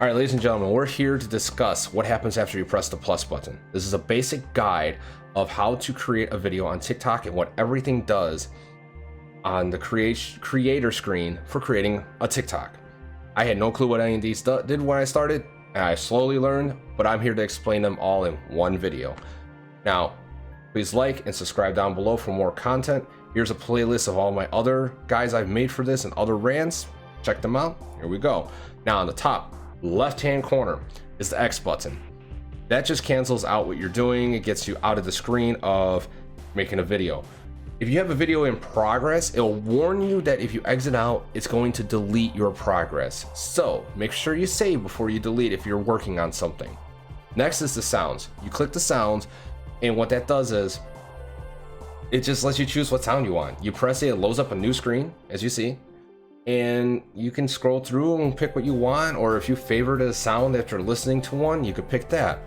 All right, ladies and gentlemen, we're here to discuss what happens after you press the plus button. This is a basic guide of how to create a video on TikTok and what everything does on the creator screen for creating a TikTok. I had no clue what any of these did when I started, and I slowly learned, but I'm here to explain them all in one video. Now, please like and subscribe down below for more content. Here's a playlist of all my other guides I've made for this and other rants. Check them out. Here we go. Now on the top left hand corner is the X button. That just cancels out what you're doing. It gets you out of the screen of making a video. If you have a video in progress, it'll warn you that if you exit out, it's going to delete your progress. So make sure you save before you delete if you're working on something. Next is the sounds. You click the sounds, and what that does is it just lets you choose what sound you want. You press it, it loads up a new screen, as you see, and you can scroll through and pick what you want, or if you favorite a sound after listening to one, you could pick that.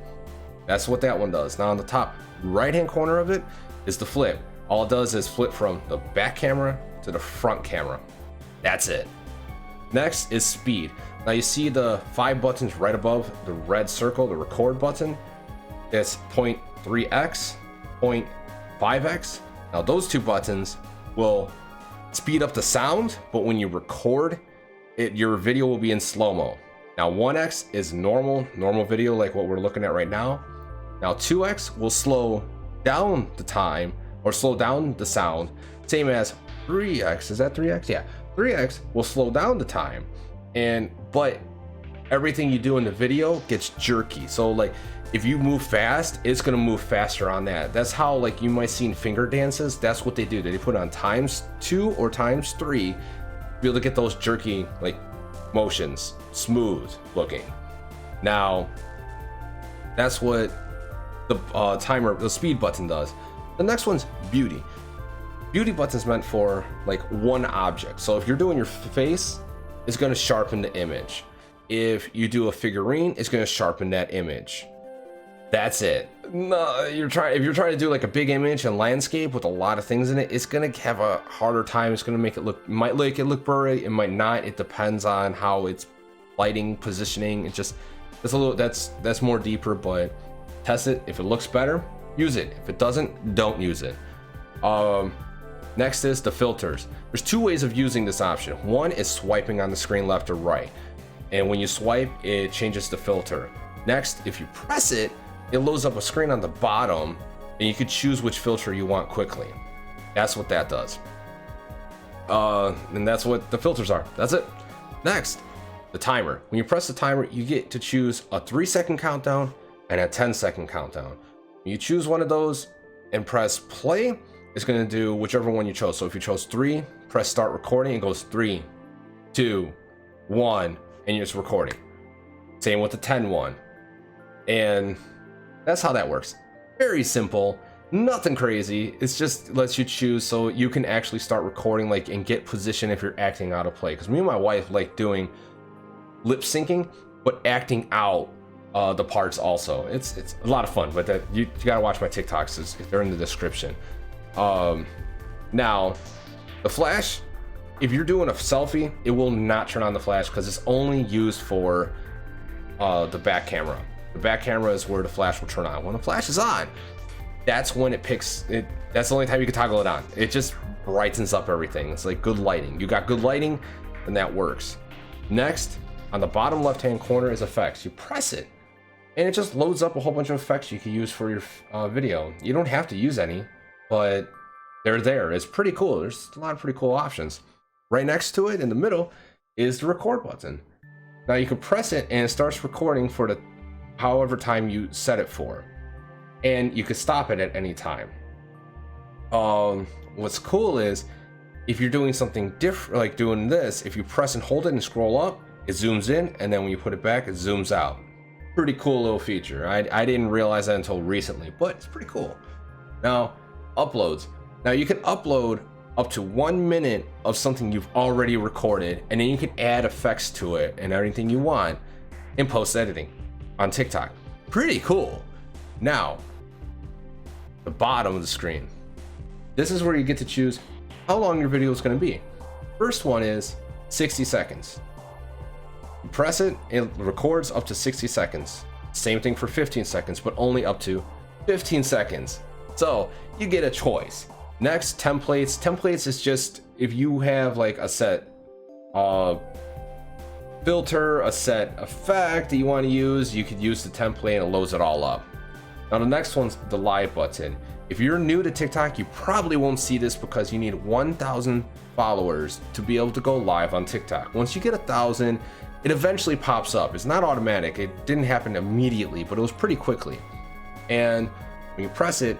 That's what that one does. Now on the top right hand corner of it is the flip. All it does is flip from the back camera to the front camera. That's it. Next is speed. Now you see the 5 buttons right above the red circle, the record button. It's 0.3x, 0.5x. Now those two buttons will speed up the sound, but when you record it, your video will be in slow-mo. Now 1x is normal video like what we're looking at right now. Now 2x will slow down the time or slow down the sound, same as 3x. Is that 3x? Yeah, 3x will slow down the time, but everything you do in the video gets jerky. So like if you move fast, it's gonna move faster on that. That's how, like, you might see in finger dances, that's what they do. They put on ×2 or ×3 to be able to get those jerky like motions, smooth looking. Now that's what the speed button does. The next one's beauty. Beauty button's meant for like one object. So if you're doing your face, it's gonna sharpen the image. If you do a figurine, it's gonna sharpen that image. That's it. No, if you're trying to do like a big image and landscape with a lot of things in it, it's gonna have a harder time. It's gonna make it look, might make it look blurry, it might not. It depends on how it's lighting, positioning. It's a little, that's more deeper, but test it. If it looks better, use it. If it doesn't, don't use it. Next is the filters. There's 2 ways of using this option. One is swiping on the screen left or right, and when you swipe, it changes the filter. Next, if you press it, it loads up a screen on the bottom, and you could choose which filter you want quickly. That's what that does. And that's what the filters are. That's it. Next, the timer. When you press the timer, you get to choose a 3-second countdown and a 10-second countdown. When you choose one of those and press play, it's going to do whichever one you chose. So if you chose 3, press start recording. It goes 3, 2, 1, and you're just recording. Same with the 10 one. And that's how that works. Very simple, nothing crazy. It's just lets you choose so you can actually start recording, like, and get position if you're acting out of play. Because me and my wife like doing lip syncing, but acting out the parts also. It's a lot of fun, but that you gotta watch my TikToks. They're in the description. Now the flash, if you're doing a selfie, it will not turn on the flash because it's only used for the back camera. The back camera is where the flash will turn on. When the flash is on, that's when it picks it. That's the only time you can toggle it on. It just brightens up everything. It's like good lighting. You got good lighting, and that works. Next, on the bottom left hand corner is effects. You press it, and it just loads up a whole bunch of effects you can use for your video. You don't have to use any, but they're there. It's pretty cool. There's a lot of pretty cool options. Right next to it in the middle is the record button. Now you can press it, and it starts recording for the however time you set it for, and you can stop it at any time. What's cool is if you're doing something different, like doing this, if you press and hold it and scroll up, it zooms in, and then when you put it back, it zooms out. Pretty cool little feature. I didn't realize that until recently, but it's pretty cool. Now uploads. Now you can upload up to 1 minute of something you've already recorded, and then you can add effects to it and everything you want in post editing on TikTok. Pretty cool. Now, the bottom of the screen. This is where you get to choose how long your video is going to be. First one is 60 seconds. You press it, it records up to 60 seconds. Same thing for 15 seconds, but only up to 15 seconds. So you get a choice. Next, templates. Templates is just if you have like a set filter, a set effect that you want to use, you could use the template and it loads it all up. Now the next one's the live button. If you're new to TikTok, you probably won't see this because you need 1,000 followers to be able to go live on TikTok. Once you get 1,000, it eventually pops up. It's not automatic. It didn't happen immediately, but it was pretty quickly. And when you press it,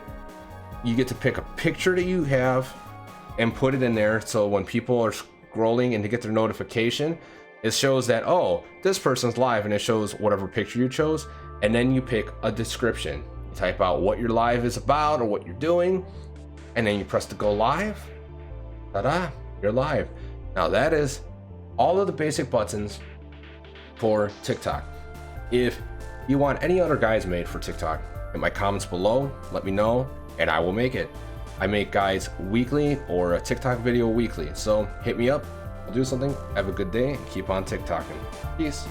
you get to pick a picture that you have and put it in there. So when people are scrolling and to get their notification, it shows that, oh, this person's live, and it shows whatever picture you chose. And then you pick a description. You type out what your live is about or what you're doing, and then you press to go live. Ta-da, you're live. Now that is all of the basic buttons for TikTok. If you want any other guides made for TikTok, in my comments below, let me know, and I will make it. I make guides weekly or a TikTok video weekly, so hit me up. I'll do something. Have a good day and keep on TikToking. Peace.